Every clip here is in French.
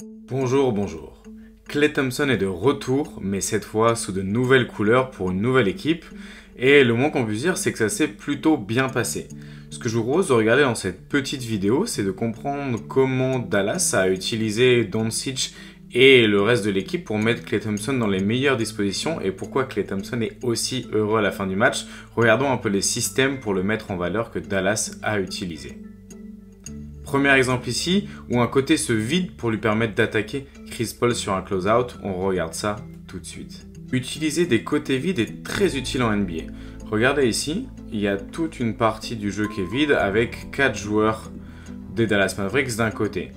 Bonjour, bonjour. Klay Thompson est de retour, mais cette fois sous de nouvelles couleurs pour une nouvelle équipe. Et le moins qu'on puisse dire, c'est que ça s'est plutôt bien passé. Ce que je vous propose de regarder dans cette petite vidéo, c'est de comprendre comment Dallas a utilisé Doncic et le reste de l'équipe pour mettre Klay Thompson dans les meilleures dispositions et pourquoi Klay Thompson est aussi heureux à la fin du match. Regardons un peu les systèmes pour le mettre en valeur que Dallas a utilisé. Premier exemple ici, où un côté se vide pour lui permettre d'attaquer Chris Paul sur un close-out. On regarde ça tout de suite. Utiliser des côtés vides est très utile en NBA. Regardez ici, il y a toute une partie du jeu qui est vide avec 4 joueurs des Dallas Mavericks d'un côté.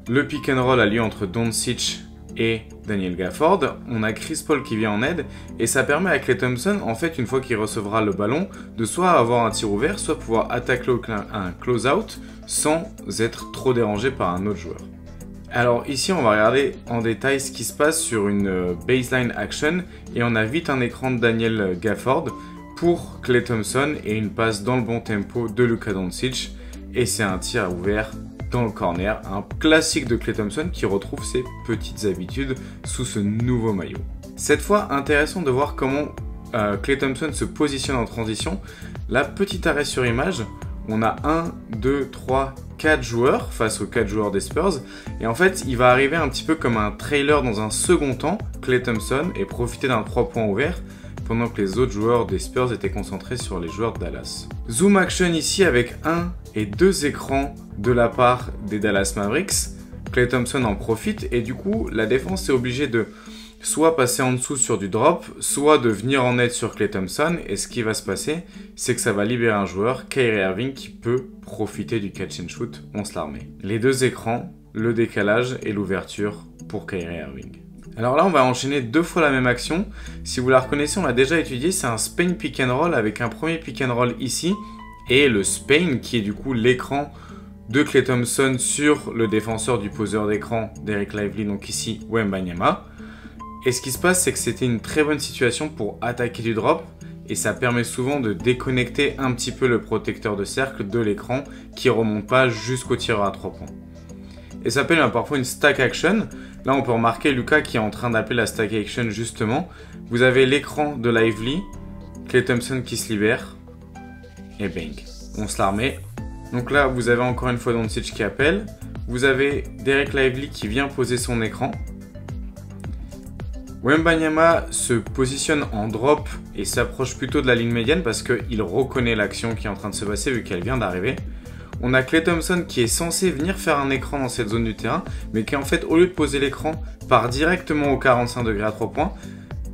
Le pick and roll a lieu entre Doncic et Daniel Gafford. On a Chris Paul qui vient en aide et ça permet à Klay Thompson, en fait, une fois qu'il recevra le ballon, de soit avoir un tir ouvert, soit pouvoir attaquer un close-out sans être trop dérangé par un autre joueur. Alors ici, on va regarder en détail ce qui se passe sur une baseline action et on a vite un écran de Daniel Gafford pour Klay Thompson et une passe dans le bon tempo de Luka Doncic et c'est un tir ouvert dans le corner, un classique de Klay Thompson qui retrouve ses petites habitudes sous ce nouveau maillot. Cette fois, intéressant de voir comment Klay Thompson se positionne en transition. Là, petit arrêt sur image, on a 1, 2, 3, 4 joueurs face aux 4 joueurs des Spurs. Et en fait, il va arriver un petit peu comme un trailer dans un second temps, Klay Thompson, et profiter d'un 3 points ouvert pendant que les autres joueurs des Spurs étaient concentrés sur les joueurs de Dallas. Zoom action ici avec 1 et 2 écrans de la part des Dallas Mavericks. Klay Thompson en profite et du coup, la défense est obligée de soit passer en dessous sur du drop, soit de venir en aide sur Klay Thompson. Et ce qui va se passer, c'est que ça va libérer un joueur, Kyrie Irving, qui peut profiter du catch and shoot, on se l'armée. Les deux écrans, le décalage et l'ouverture pour Kyrie Irving. Alors là, on va enchaîner 2 fois la même action. Si vous la reconnaissez, on l'a déjà étudié, c'est un Spain pick and roll avec un premier pick and roll ici et le Spain qui est du coup l'écran de Klay Thompson sur le défenseur du poseur d'écran d'Eric Lively, donc ici Wembanyama. Et ce qui se passe, c'est que c'était une très bonne situation pour attaquer du drop et ça permet souvent de déconnecter un petit peu le protecteur de cercle de l'écran qui ne remonte pas jusqu'au tireur à 3 points. Et ça s'appelle parfois une stack action. Là, on peut remarquer Luka qui est en train d'appeler la stack action justement. Vous avez l'écran de Lively, Klay Thompson qui se libère et bang, on se la remet. Donc là, vous avez encore une fois Doncic qui appelle. Vous avez Dereck Lively qui vient poser son écran. Wembanyama se positionne en drop et s'approche plutôt de la ligne médiane parce qu'il reconnaît l'action qui est en train de se passer vu qu'elle vient d'arriver. On a Klay Thompson qui est censé venir faire un écran dans cette zone du terrain, mais qui en fait, au lieu de poser l'écran, part directement au 45 degrés à 3 points.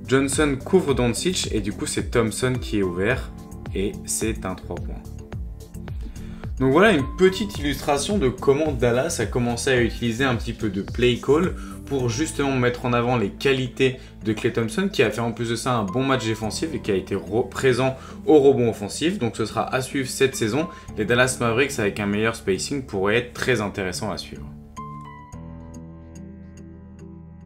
Johnson couvre Doncic et du coup c'est Thompson qui est ouvert et c'est un 3 points. Donc voilà une petite illustration de comment Dallas a commencé à utiliser un petit peu de play call pour justement mettre en avant les qualités de Klay Thompson qui a fait en plus de ça un bon match défensif et qui a été présent au rebond offensif. Donc ce sera à suivre cette saison. Les Dallas Mavericks avec un meilleur spacing pourraient être très intéressants à suivre.